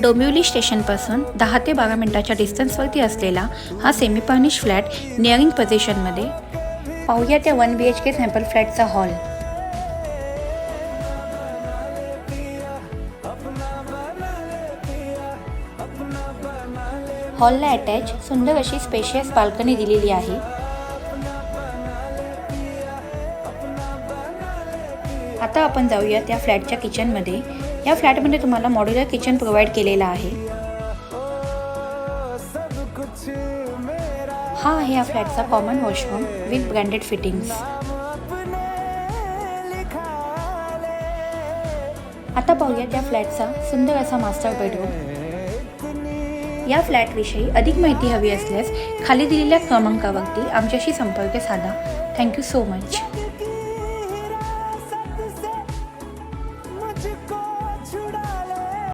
डोंबिवली स्टेशनपासून 10 ते 12 मिनिटाच्या डिस्टन्सवरती असलेला हा सेमी फर्निश फ्लॅट निअरिंग पोझिशनमध्ये. पाहूया त्या 1 BHK सॅम्पल फ्लॅटचा हॉल. हॉलला अटॅच सुंदर अशी स्पेशियस बाल्कनी दिलेली आहे. आता आपण जाऊया त्या फ्लॅटच्या किचनमध्ये. या फ्लॅटमध्ये तुम्हाला मॉड्युलर किचन प्रोव्हाइड केलेला आहे. हा आहे या फ्लॅटचा common washroom with branded fittings. आता पाहूया त्या फ्लॅटचा सुंदर असा मास्टर बेडरूम. या फ्लॅटविषयी अधिक माहिती हवी असल्यास खाली दिलेल्या क्रमांकावरती आमच्याशी संपर्क साधा. Thank you so much.